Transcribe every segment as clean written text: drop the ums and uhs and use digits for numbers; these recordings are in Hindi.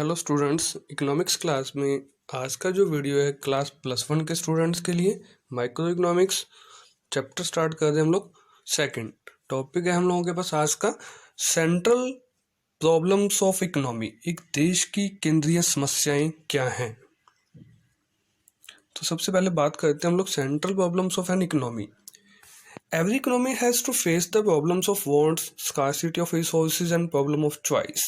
हेलो स्टूडेंट्स, इकोनॉमिक्स क्लास में आज का जो वीडियो है क्लास +1 के स्टूडेंट्स के लिए माइक्रो इकोनॉमिक्स चैप्टर स्टार्ट कर रहे हैं हम लोग। सेकंड टॉपिक है हम लोगों के पास आज का सेंट्रल प्रॉब्लम्स ऑफ इकोनॉमी। एक देश की केंद्रीय समस्याएं क्या हैं। तो सबसे पहले बात करते हैं हम लोग central problems of an economy. Every economy has to face the problems of wants, scarcity of resources and problem of choice.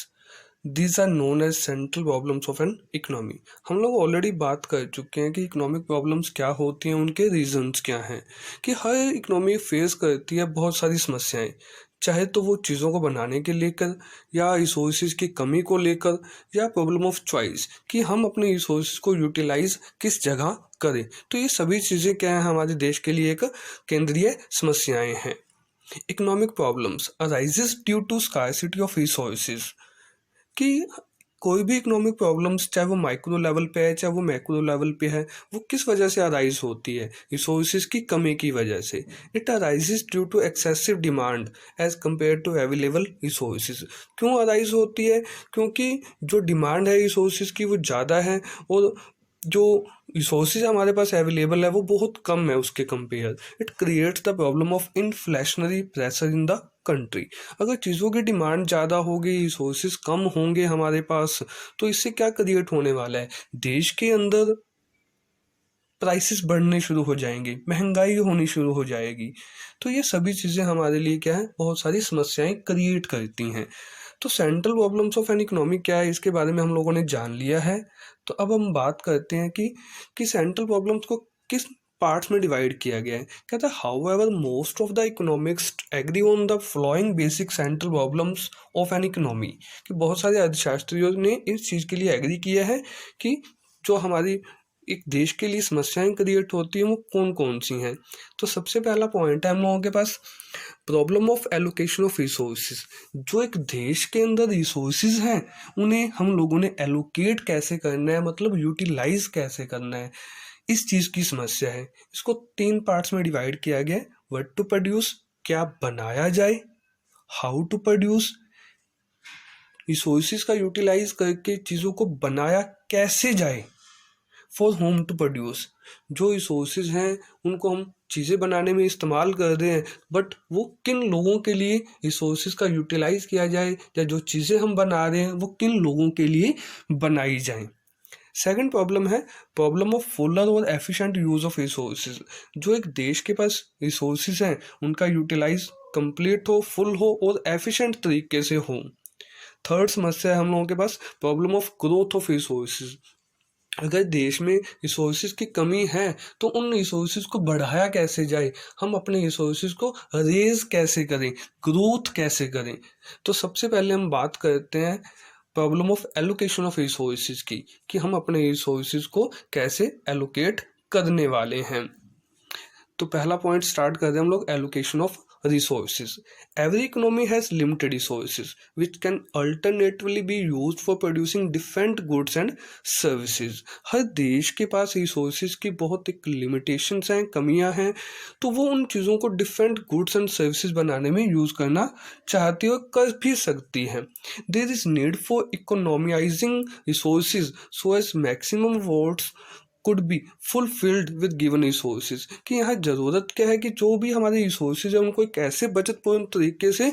These are known as central problems of an economy. हम लोग ऑलरेडी बात कर चुके हैं कि इकोनॉमिक प्रॉब्लम्स क्या होती हैं, उनके रीजंस क्या हैं, कि हर इकोनॉमी फेस करती है बहुत सारी समस्याएं, चाहे तो वो चीज़ों को बनाने के लेकर या रिसोर्सेज की कमी को लेकर या प्रॉब्लम ऑफ चॉइस कि हम अपने रिसोर्सेज को यूटिलाइज किस जगह करें। तो ये सभी चीज़ें क्या हैं, हमारे देश के लिए एक केंद्रीय समस्याएं हैं। Economic problems arises due to scarcity of resources, कि कोई भी इकोनॉमिक प्रॉब्लम्स चाहे वो माइक्रो लेवल पे है चाहे वो मैक्रो लेवल पे है, वो किस वजह से अराइज होती है, रिसोर्सेज की कमी की वजह से। It arises due to excessive demand as compared to available resources. क्यों अराइज होती है? क्योंकि जो डिमांड है रिसोर्सेज की वो ज़्यादा है और जो रिसोर्सेज हमारे पास अवेलेबल है वो बहुत कम है उसके compare. It creates the problem of inflationary pressure in the country. अगर चीज़ों की डिमांड ज़्यादा होगी, रिसोर्सेज कम होंगे हमारे पास, तो इससे क्या क्रिएट होने वाला है, देश के अंदर प्राइसेस बढ़ने शुरू हो जाएंगे, महंगाई होनी शुरू हो जाएगी। तो ये सभी चीज़ें हमारे लिए क्या है, बहुत सारी समस्याएं क्रिएट करती हैं। तो central problems of an economy क्या है, इसके बारे में हम लोगों ने जान लिया है। तो अब हम बात करते हैं कि सेंट्रल प्रॉब्लम्स को किस पार्ट्स में डिवाइड किया गया है। कहता है however most of the economics agree on the following basic central problems of an economy, कि बहुत सारे अर्थशास्त्रियों ने इस चीज़ के लिए एग्री किया है कि जो हमारी एक देश के लिए समस्याएं क्रिएट होती हैं वो कौन कौन सी हैं। तो सबसे पहला पॉइंट है हम लोगों के पास problem of allocation of resources. जो एक देश के अंदर रिसोर्सेज हैं उन्हें हम लोगों ने एलोकेट कैसे करना है, मतलब यूटिलाइज कैसे करना है, इस चीज़ की समस्या है। इसको 3 पार्ट्स में डिवाइड किया गया है। व्हाट टू प्रोड्यूस, क्या बनाया जाए, हाउ टू प्रोड्यूस, रिसोर्सेज का यूटिलाइज करके चीज़ों को बनाया कैसे जाए, फॉर होम टू प्रोड्यूस, जो रिसोर्सेज हैं उनको हम चीज़ें बनाने में इस्तेमाल कर रहे हैं, बट वो किन लोगों के लिए रिसोर्सेज का यूटिलाइज किया जाए या जो चीज़ें हम बना रहे हैं वो किन लोगों के लिए बनाई जाएं। सेकंड प्रॉब्लम है प्रॉब्लम ऑफ फुलर और एफिशिएंट यूज ऑफ रिसोर्सेज। जो एक देश के पास रिसोर्सेज हैं उनका यूटिलाइज कंप्लीट हो, फुल हो और एफिशिएंट तरीके से हो। थर्ड समस्या है हम लोगों के पास problem of growth of resources. अगर देश में रिसोर्सेज की कमी है तो उन रिसोर्सेज को बढ़ाया कैसे जाए, हम अपने रिसोर्सेज को रेज कैसे करें, ग्रोथ कैसे करें। तो सबसे पहले हम बात करते हैं problem of allocation of resources की, कि हम अपने रिसोर्सेज को कैसे एलोकेट करने वाले हैं। तो पहला पॉइंट स्टार्ट करते हैं हम लोग allocation of resources. Every economy has limited resources which can alternatively be used for producing different goods and services. हर देश के पास resources की बहुत एक limitations हैं, कमियां हैं, तो वो उन चीज़ों को different goods and services बनाने में यूज़ करना चाहती है और कर भी सकती है। There is need for economizing resources so as maximum wants could be fulfilled with given resources, कि यहाँ ज़रूरत क्या है कि जो भी हमारे रिसोर्सेज है उनको एक ऐसे बचतपूर्ण तरीके से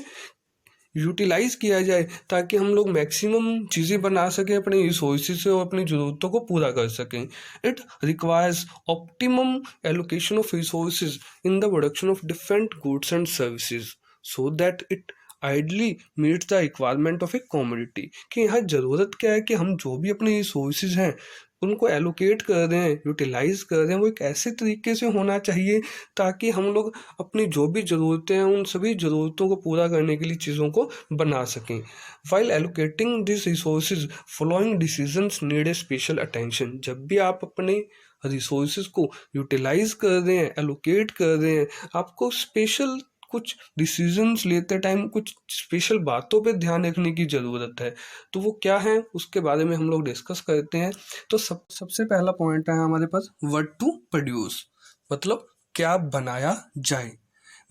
यूटिलाइज किया जाए ताकि हम लोग मैक्सिमम चीज़ें बना सकें अपने रिसोर्सेज से और अपनी ज़रूरतों को पूरा कर सकें। It requires optimum allocation of resources in the production of different goods and services so that it ideally meets the requirement of a community, कि यहाँ ज़रूरत क्या है कि हम जो भी अपने रिसोर्सेज हैं उनको एलोकेट कर रहे हैं, यूटिलाइज कर रहे हैं, वो एक ऐसे तरीके से होना चाहिए ताकि हम लोग अपनी जो भी ज़रूरतें हैं उन सभी ज़रूरतों को पूरा करने के लिए चीज़ों को बना सकें। While allocating this resources following decisions need a special attention. जब भी आप अपने रिसोर्सेज को यूटिलाइज कर रहे हैं, एलोकेट कर रहे हैं, आपको स्पेशल कुछ डिसीजंस लेते टाइम कुछ स्पेशल बातों पे ध्यान रखने की ज़रूरत है। तो वो क्या है उसके बारे में हम लोग डिस्कस करते हैं। तो सबसे पहला पॉइंट है हमारे पास व्हाट टू प्रोड्यूस, मतलब क्या बनाया जाए।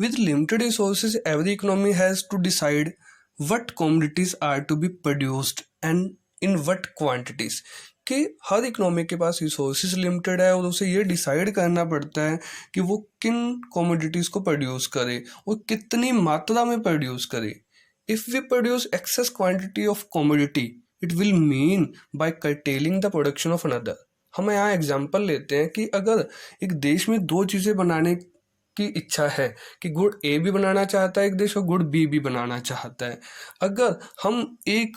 With limited resources every economy has to decide what commodities are to be produced and in what quantities, कि हर इकोनॉमी के पास रिसोर्सेज लिमिटेड है और उसे ये डिसाइड करना पड़ता है कि वो किन कमोडिटीज़ को प्रोड्यूस करे और कितनी मात्रा में प्रोड्यूस करे। If we produce excess quantity of commodity it will mean by curtailing the production of another. हम यहाँ एग्जांपल लेते हैं कि अगर एक देश में दो चीज़ें बनाने की इच्छा है कि गुड़ ए भी बनाना चाहता है एक देश और गुड़ बी भी बनाना चाहता है, अगर हम एक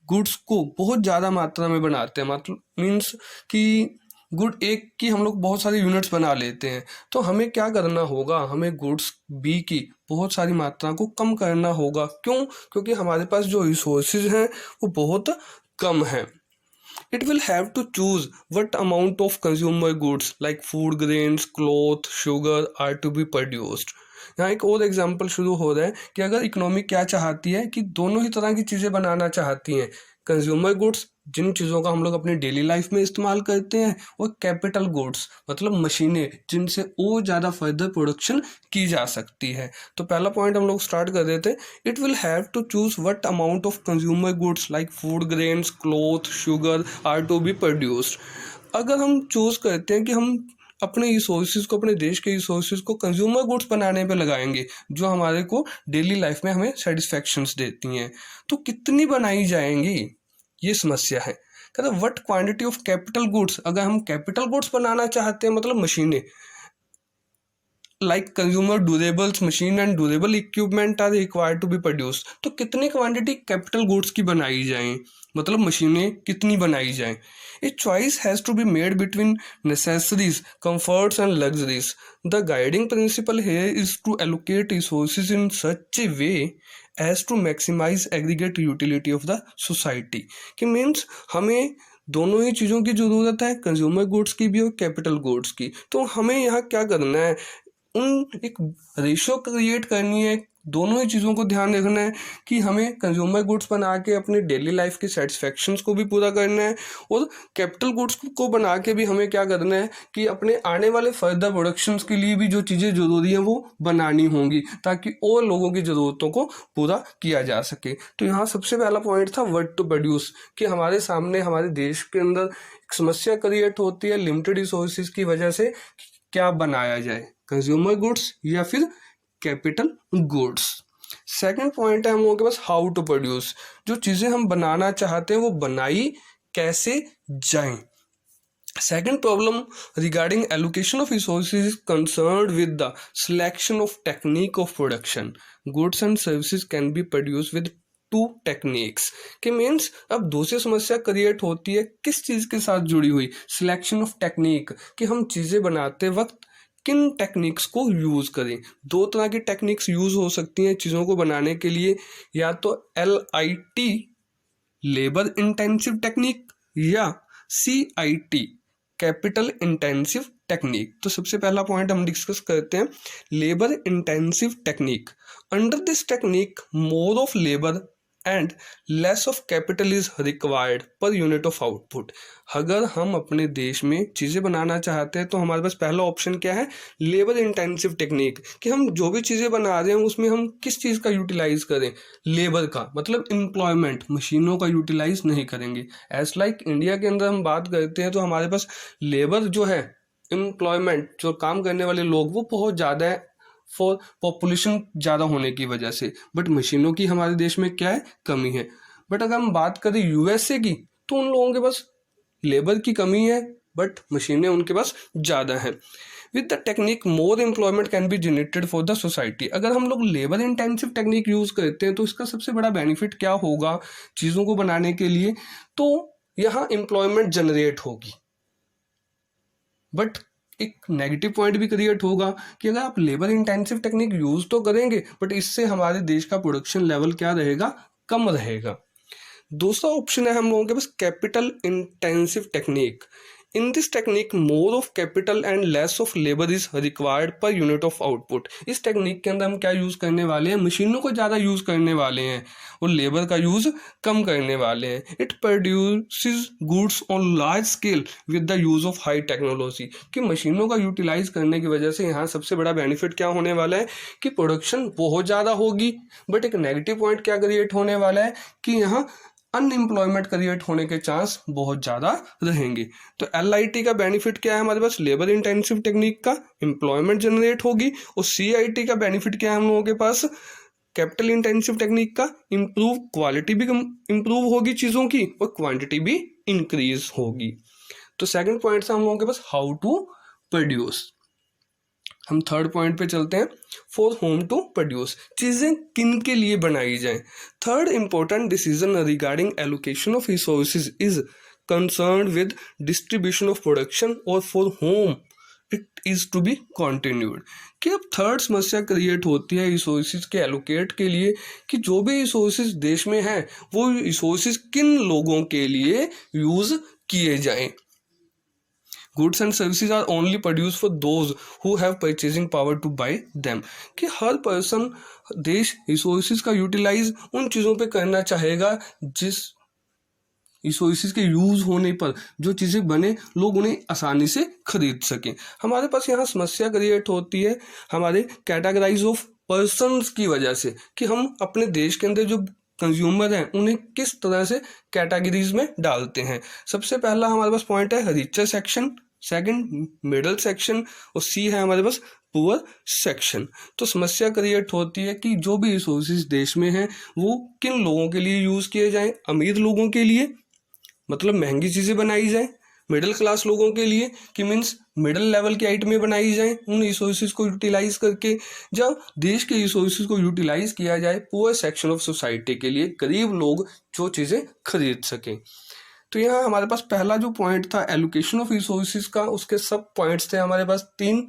गुड्स को बहुत ज़्यादा मात्रा में बनाते हैं, मतलब मीन्स कि गुड एक की हम लोग बहुत सारी यूनिट्स बना लेते हैं, तो हमें क्या करना होगा, हमें गुड्स बी की बहुत सारी मात्रा को कम करना होगा। क्यों? क्योंकि हमारे पास जो रिसोर्सेज हैं वो बहुत कम हैं। It will have to choose what amount of consumer goods like food grains, cloth, sugar are to be produced। यहाँ एक और एग्जाम्पल शुरू हो रहा है कि अगर इकोनॉमी क्या चाहती है कि दोनों ही तरह की चीज़ें बनाना चाहती हैं, कंज्यूमर गुड्स जिन चीज़ों का हम लोग अपनी डेली लाइफ में इस्तेमाल करते हैं, और कैपिटल गुड्स मतलब मशीनें जिनसे और ज़्यादा फर्दर प्रोडक्शन की जा सकती है। तो पहला पॉइंट हम लोग स्टार्ट कर देते हैं। It will have to choose what amount of consumer goods like food grains, cloth, sugar are to be produced. अगर हम चूज करते हैं कि हम अपने रिसोर्सेज को, अपने देश के रिसोर्सेज को कंज्यूमर गुड्स बनाने पे लगाएंगे जो हमारे को डेली लाइफ में हमें सेटिस्फैक्शंस देती हैं, तो कितनी बनाई जाएंगी, ये समस्या है। कहते हैं what quantity of capital goods, अगर हम कैपिटल गुड्स बनाना चाहते हैं मतलब मशीनें like consumer durables machine and durable equipment are required to be produce, तो कितनी क्वांटिटी कैपिटल गुड्स की बनाई जाए, मतलब मशीनें कितनी बनाई जाएं। A choice has to be made between necessaries, comforts and luxuries. The guiding principle here is to allocate resources in such a way as to maximise aggregate utility of the society. कि मीन्स हमें दोनों ही चीज़ों की ज़रूरत है, कंज्यूमर गुड्स की भी और कैपिटल गुड्स की। तो हमें यहाँ क्या करना है, उन एक रेशियो क्रिएट करनी है, दोनों ही चीज़ों को ध्यान रखना है कि हमें कंज्यूमर गुड्स बना के अपनी डेली लाइफ के सेटिस्फैक्शंस को भी पूरा करना है, और कैपिटल गुड्स को बना के भी हमें क्या करना है कि अपने आने वाले फर्दर प्रोडक्शंस के लिए भी जो चीज़ें ज़रूरी हैं वो बनानी होंगी ताकि और लोगों की ज़रूरतों को पूरा किया जा सके। तो यहाँ सबसे पहला पॉइंट था व्हाट टू प्रोड्यूस, कि हमारे सामने हमारे देश के अंदर एक समस्या क्रिएट होती है लिमिटेड रिसोर्सेज की वजह से, क्या बनाया जाए, कंज्यूमर गुड्स या फिर कैपिटल गुड्स। सेकंड पॉइंट है हम लोगों के पास हाउ टू प्रोड्यूस, जो चीज़ें हम बनाना चाहते हैं वो बनाई कैसे जाएं। Second problem regarding allocation of resources is concerned with the selection of technique of production. Goods and services can be produced with two techniques। के मीन्स अब दूसरी समस्या क्रिएट होती है किस चीज़ के साथ जुड़ी हुई, सिलेक्शन ऑफ टेक्निक, कि हम चीज़ें बनाते वक्त किन टेक्निक्स को यूज़ करें। दो तरह की टेक्निक्स यूज़ हो सकती हैं चीज़ों को बनाने के लिए, या तो LIT लेबर इंटेंसिव टेक्निक या CIT कैपिटल इंटेंसिव टेक्निक। तो सबसे पहला पॉइंट हम डिस्कस करते हैं labour intensive technique. Under this technique more of labour and less of capital is required per unit of output. अगर हम अपने देश में चीज़ें बनाना चाहते हैं तो हमारे पास पहला ऑप्शन क्या है, लेबर इंटेंसिव टेक्निक, कि हम जो भी चीज़ें बना रहे हैं उसमें हम किस चीज़ का यूटिलाइज करें, लेबर का, मतलब एम्प्लॉयमेंट, मशीनों का यूटिलाइज नहीं करेंगे। एज लाइक इंडिया के अंदर हम बात करते हैं तो हमारे पास लेबर जो है, एम्प्लॉयमेंट, जो काम करने वाले लोग वो बहुत ज़्यादा है फॉर पॉपुलेशन ज़्यादा होने की वजह से, बट मशीनों की हमारे देश में क्या है, कमी है। बट अगर हम बात करें USA की तो उन लोगों के पास लेबर की कमी है बट मशीनें उनके पास ज़्यादा हैं। With the technique more employment can be generated for the society. अगर हम लोग लेबर इंटेंसिव टेक्निक यूज़ करते हैं तो इसका सबसे बड़ा बेनिफिट क्या होगा चीज़ों को बनाने के लिए, तो यहाँ एम्प्लॉयमेंट जनरेट होगी। बट एक नेगेटिव पॉइंट भी क्रिएट होगा कि अगर आप लेबर इंटेंसिव टेक्निक यूज तो करेंगे बट इससे हमारे देश का प्रोडक्शन लेवल क्या रहेगा, कम रहेगा। दूसरा ऑप्शन है हम लोगों के पास capital intensive technique. In this technique more of capital and less of labour is required per unit of output. इस टेक्निक के अंदर हम क्या यूज़ करने वाले हैं, मशीनों को ज़्यादा यूज़ करने वाले हैं और लेबर का यूज़ कम करने वाले हैं। It produces goods on large scale with the use of high technology. कि मशीनों का यूटिलाइज करने की वजह से यहाँ सबसे बड़ा बेनिफिट क्या होने वाला है कि प्रोडक्शन बहुत ज़्यादा होगी। बट एक नेगेटिव पॉइंट क्या क्रिएट होने वाला है कि यहाँ अनएम्प्लॉयमेंट क्रिएट होने के चांस बहुत ज़्यादा रहेंगे। तो LIT का बेनिफिट क्या है हमारे पास, लेबर इंटेंसिव टेक्निक का एम्प्लॉयमेंट जनरेट होगी, और CIT का बेनिफिट क्या है हम लोगों के पास, कैपिटल इंटेंसिव टेक्निक का इम्प्रूव क्वालिटी भी इम्प्रूव होगी चीज़ों की, और क्वांटिटी भी इंक्रीज होगी। तो सेकंड पॉइंट था हम लोगों के पास हाउ टू प्रोड्यूस। हम थर्ड पॉइंट पे चलते हैं, फॉर होम टू प्रोड्यूस, चीज़ें किन के लिए बनाई जाएं। Third important decision regarding allocation of resources is concern with distribution of production और for whom it is to be continued. कि अब थर्ड समस्या क्रिएट होती है रिसोर्सेज के एलोकेट के लिए, कि जो भी रिसोर्सेज देश में हैं वो रिसोर्सेज किन लोगों के लिए यूज़ किए जाएं। Goods and services are only produce for those who have purchasing power to buy them. कि हर पर्सन, देश रिसोर्सेज का यूटिलाइज उन चीज़ों पे करना चाहेगा जिस रिसोर्सेज के यूज़ होने पर जो चीज़ें बने लोग उन्हें आसानी से खरीद सकें। हमारे पास यहाँ समस्या क्रिएट होती है हमारे कैटेगराइज ऑफ पर्सन्स की वजह से, कि हम अपने देश के अंदर जो कंज्यूमर हैं उन्हें किस तरह से कैटेगरीज में डालते हैं। सबसे पहला हमारे पास पॉइंट है richer section, second middle section, और सी है हमारे पास पुअर सेक्शन। तो समस्या क्रिएट होती है कि जो भी रिसोर्सेज देश में हैं वो किन लोगों के लिए यूज़ किए जाएं। अमीर लोगों के लिए, मतलब महंगी चीज़ें बनाई जाएं। मिडिल क्लास लोगों के लिए कि मीन्स मिडिल लेवल की आइटमें बनाई जाएं उन रिसोर्सेज को यूटिलाइज करके। जब देश के रिसोर्सेज को यूटिलाइज किया जाए पुअर सेक्शन ऑफ सोसाइटी के लिए, गरीब लोग जो चीज़ें खरीद सकें। तो यहाँ हमारे पास पहला जो पॉइंट था एलोकेशन ऑफ रिसोर्सेज का, उसके सब पॉइंट्स थे हमारे पास तीन।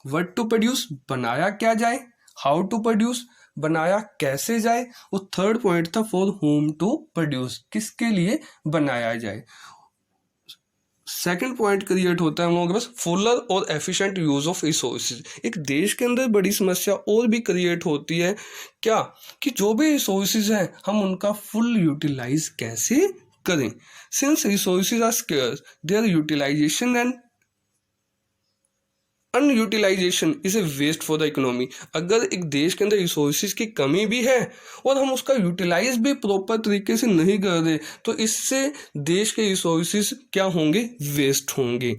व्हाट टू प्रोड्यूस, बनाया क्या जाए, हाउ टू प्रोड्यूस, बनाया कैसे जाए, और थर्ड पॉइंट था फॉर होम टू प्रोड्यूस, किसके लिए बनाया जाए। सेकंड पॉइंट क्रिएट होता है हम लोगों के पास फुलर और एफिशिएंट यूज ऑफ रिसोर्सेज। एक देश के अंदर बड़ी समस्या और भी क्रिएट होती है क्या, कि जो भी रिसोर्सेज हैं हम उनका फुल यूटिलाइज कैसे करें। Since resources are scarce their utilisation and unutilisation is a waste for the economy. अगर एक देश के अंदर रिसोर्सेज की कमी भी है और हम उसका यूटिलाइज भी प्रॉपर तरीके से नहीं कर रहे तो इससे देश के रिसोर्सेज क्या होंगे, वेस्ट होंगे।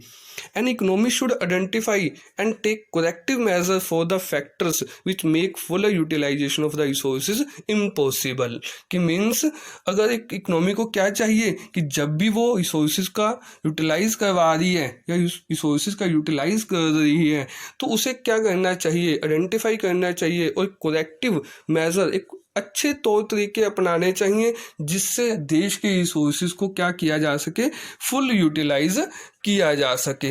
An economy should identify and take corrective measures for the factors which make fuller utilization of the resources impossible। कि मीन्स अगर एक इकोनॉमी को क्या चाहिए कि जब भी वो रिसोर्सेज का यूटिलाइज करवा रही है या रिसोर्सेज का यूटिलाइज कर रही है तो उसे क्या करना चाहिए, आइडेंटिफाई करना चाहिए और करेक्टिव मेजर, एक अच्छे तौर तरीके अपनाने चाहिए जिससे देश के रिसोर्सेज को क्या किया जा सके, फुल यूटिलाइज किया जा सके।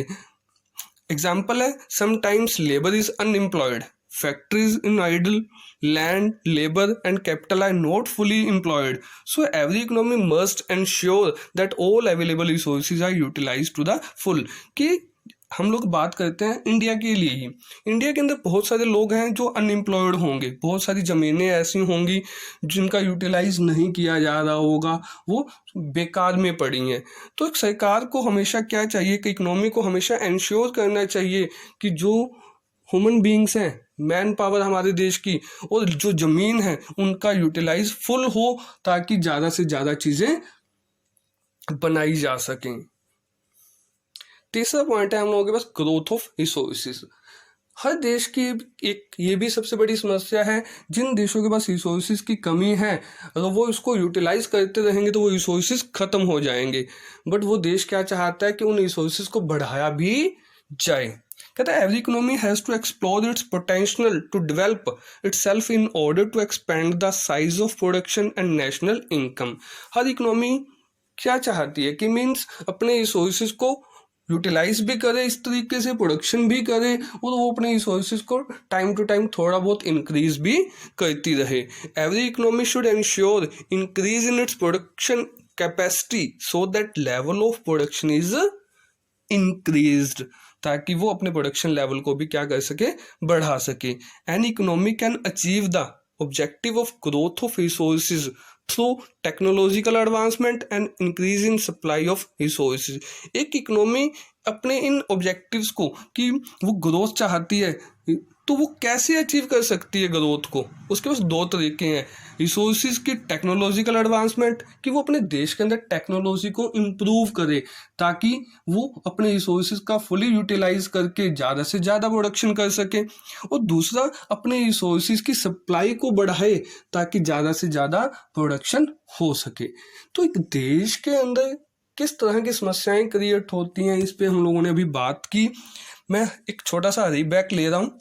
एग्जाम्पल है sometimes labour is unemployed, factories in idle, land, labour and capital are not fully employed, so every economy must ensure that all available resources are utilised to the full. कि हम लोग बात करते हैं इंडिया के लिए ही, इंडिया के अंदर बहुत सारे लोग हैं जो अनएम्प्लॉयड होंगे, बहुत सारी ज़मीनें ऐसी होंगी जिनका यूटिलाइज नहीं किया जा रहा होगा, वो बेकार में पड़ी हैं। तो एक सरकार को हमेशा क्या चाहिए कि इकोनॉमी को हमेशा इंश्योर करना चाहिए कि जो ह्यूमन बींग्स हैं, मैन पावर हमारे देश की और जो ज़मीन है उनका यूटिलाइज फुल हो ताकि ज़्यादा से ज़्यादा चीज़ें बनाई जा सकें। तीसरा पॉइंट है हम लोगों के पास ग्रोथ ऑफ रिसोर्सेज। हर देश की एक ये भी सबसे बड़ी समस्या है, जिन देशों के पास रिसोर्सेज की कमी है अगर वो इसको यूटिलाइज करते रहेंगे तो वो रिसोर्सेज खत्म हो जाएंगे। बट वो देश क्या चाहता है कि उन रिसोर्सेज को बढ़ाया भी जाए। कहता है every economy has to explore its potential to develop itself in order to expand the size of production and national income. हर इकोनॉमी क्या चाहती है कि मीन्स अपने रिसोर्सेज को यूटिलाइज भी करे, इस तरीके से प्रोडक्शन भी करे और वो अपने रिसोर्सेज को टाइम टू टाइम थोड़ा बहुत इंक्रीज भी करती रहे। Every economy should ensure increase in its production capacity so that level of production is increased, ताकि वो अपने प्रोडक्शन लेवल को भी क्या कर सके, बढ़ा सके। An economy can achieve the objective of growth of resources through technological advancement and increase in supply of resources. एक इकोनॉमी अपने इन ऑब्जेक्टिव्स को कि वो ग्रोथ चाहती है तो वो कैसे अचीव कर सकती है ग्रोथ को? उसके पास दो तरीके हैं, रिसोर्सिस की टेक्नोलॉजिकल एडवांसमेंट, कि वो अपने देश के अंदर टेक्नोलॉजी को इम्प्रूव करे ताकि वो अपने रिसोर्सिस का फुली यूटिलाइज करके ज़्यादा से ज़्यादा प्रोडक्शन कर सके, और दूसरा अपने रिसोर्सिस की सप्लाई को बढ़ाए ताकि ज़्यादा से ज़्यादा प्रोडक्शन हो सके। तो एक देश के अंदर किस तरह की समस्याएं क्रिएट होती हैं, इस पे हम लोगों ने अभी बात की। मैं एक छोटा सा रीबैक ले रहा हूँ।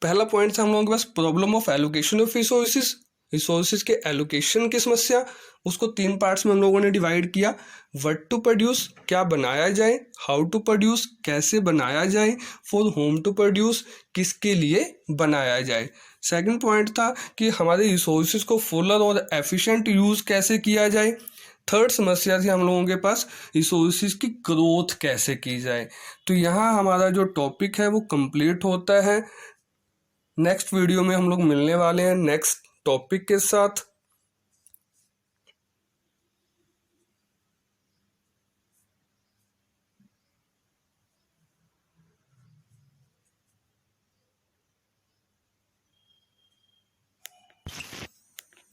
पहला पॉइंट था हम लोगों के पास problem of allocation of resources, resources के एलोकेशन की समस्या। उसको 3 पार्ट्स में हम लोगों ने डिवाइड किया, व्हाट टू प्रोड्यूस, क्या बनाया जाए, हाउ टू प्रोड्यूस, कैसे बनाया जाए, फॉर होम टू प्रोड्यूस, किसके लिए बनाया जाए। सेकंड पॉइंट था कि हमारे रिसोर्सेज को फुलर और एफिशिएंट यूज़ कैसे किया जाए। थर्ड समस्या थी हम लोगों के पास, रिसोर्सेज की ग्रोथ कैसे की जाए। तो यहाँ हमारा जो टॉपिक है वो कंप्लीट होता है। नेक्स्ट वीडियो में हम लोग मिलने वाले हैं नेक्स्ट टॉपिक के साथ।